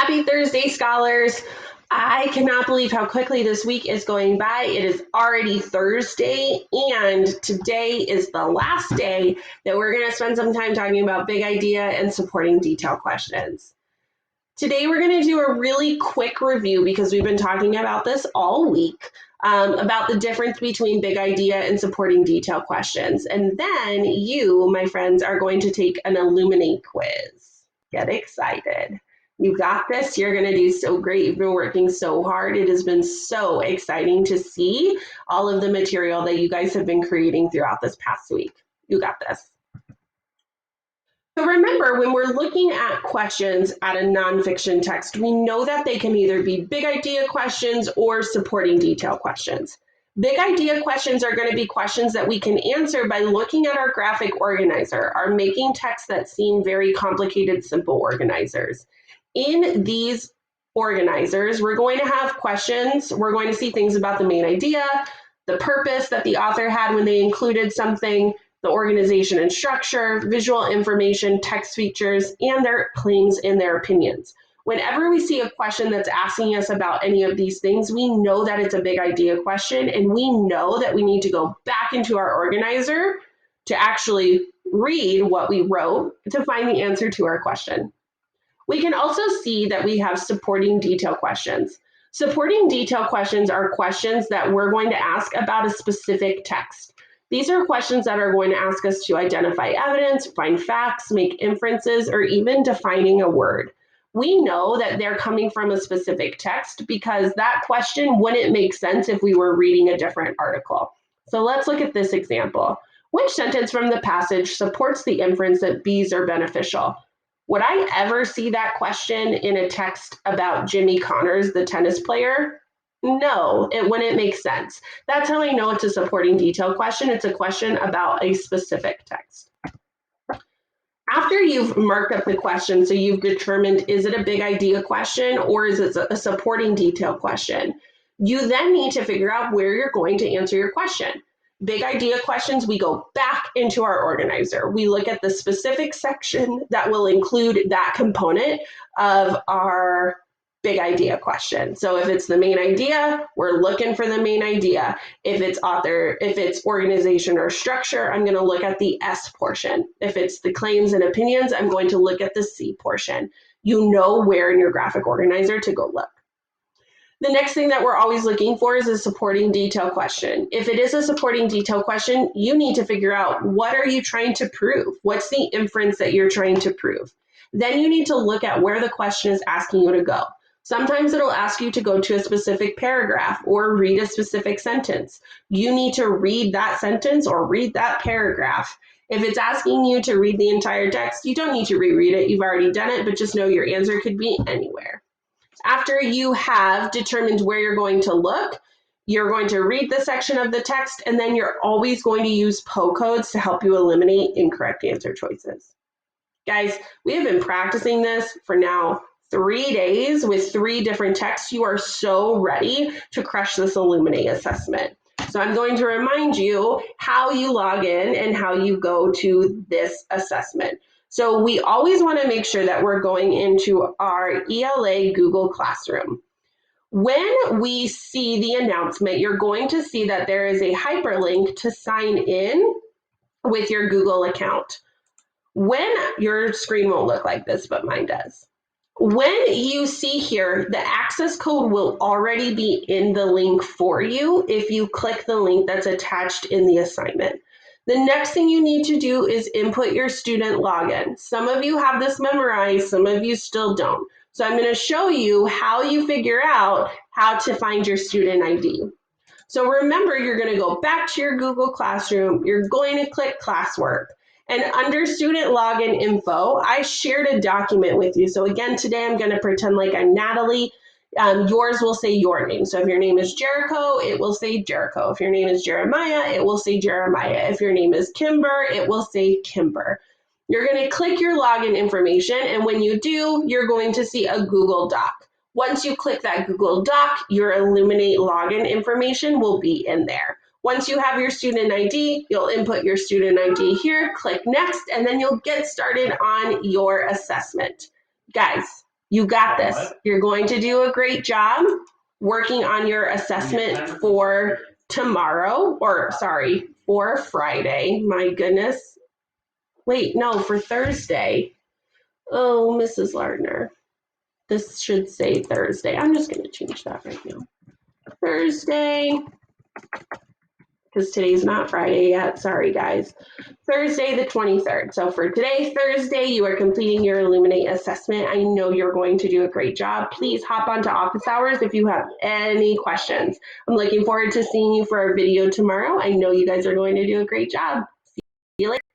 Happy Thursday, scholars. I cannot believe how quickly this week is going by. It is already Thursday, and today is the last day that we're going to spend some time talking about big idea and supporting detail questions. Today, we're going to do a really quick review because we've been talking about this all week, about the difference between big idea and supporting detail questions. And then you, my friends, are going to take an Illuminate quiz. Get excited. You got this. You're going to do so great. You've been working so hard. It has been so exciting to see all of the material that you guys have been creating throughout this past week. You got this. So remember, when we're looking at questions at a nonfiction text, we know that they can either be big idea questions or supporting detail questions. Big idea questions are going to be questions that we can answer by looking at our graphic organizer, our making text that seem very complicated, simple organizers. In these organizers, we're going to have questions. We're going to see things about the main idea, the purpose that the author had when they included something, the organization and structure, visual information, text features, and their claims and their opinions. Whenever we see a question that's asking us about any of these things, we know that it's a big idea question, and we know that we need to go back into our organizer to actually read what we wrote to find the answer to our question. We can also see that we have supporting detail questions. Supporting detail questions are questions that we're going to ask about a specific text. These are questions that are going to ask us to identify evidence, find facts, make inferences, or even defining a word. We know that they're coming from a specific text because that question wouldn't make sense if we were reading a different article. So let's look at this example. Which sentence from the passage supports the inference that bees are beneficial? Would I ever see that question in a text about Jimmy Connors, the tennis player? No, it wouldn't make sense. That's how I know it's a supporting detail question. It's a question about a specific text. After you've marked up the question, so you've determined, is it a big idea question or is it a supporting detail question? You then need to figure out where you're going to answer your question. Big idea questions, we go back into our organizer. We look at the specific section that will include that component of our big idea question. So if it's the main idea, we're looking for the main idea. If it's author, if it's organization or structure, I'm going to look at the S portion. If it's the claims and opinions, I'm going to look at the C portion. You know where in your graphic organizer to go look. The next thing that we're always looking for is a supporting detail question. If it is a supporting detail question, you need to figure out, what are you trying to prove? What's the inference that you're trying to prove? Then you need to look at where the question is asking you to go. Sometimes it'll ask you to go to a specific paragraph or read a specific sentence. You need to read that sentence or read that paragraph. If it's asking you to read the entire text, you don't need to reread it. You've already done it, but just know your answer could be anywhere. After you have determined where you're going to look, you're going to read the section of the text, and then you're always going to use PO codes to help you eliminate incorrect answer choices. Guys, we have been practicing this for now 3 days with 3 different texts. You are so ready to crush this Illuminate assessment. So I'm going to remind you how you log in and how you go to this assessment. So we always want to make sure that we're going into our ELA Google Classroom. When we see the announcement, you're going to see that there is a hyperlink to sign in with your Google account. When your screen won't look like this, but mine does. When you see here, the access code will already be in the link for you if you click the link that's attached in the assignment. The next thing you need to do is input your student login. Some of you have this memorized, some of you still don't. So I'm going to show you how you figure out how to find your student ID. So remember, you're going to go back to your Google Classroom, you're going to click classwork. And under student login info, I shared a document with you. So again, today I'm going to pretend like I'm Natalie. Yours will say your name. So if your name is Jericho, it will say Jericho. If your name is Jeremiah, it will say Jeremiah. If your name is Kimber, it will say Kimber. You're going to click your login information, and when you do, you're going to see a Google Doc. Once you click that Google Doc, your Illuminate login information will be in there. Once you have your student ID, you'll input your student ID here, click next, and then you'll get started on your assessment. Guys, You got this. You're going to do a great job working on your assessment for tomorrow, or sorry, for Friday. My goodness. Wait, no, for Thursday. Oh, Mrs. Lardner. This should say Thursday. I'm just going to change that right now. Thursday, because today's not Friday yet. Sorry, guys. Thursday, the 23rd. So for today, Thursday, you are completing your Illuminate assessment. I know you're going to do a great job. Please hop onto office hours if you have any questions. I'm looking forward to seeing you for our video tomorrow. I know you guys are going to do a great job. See you later.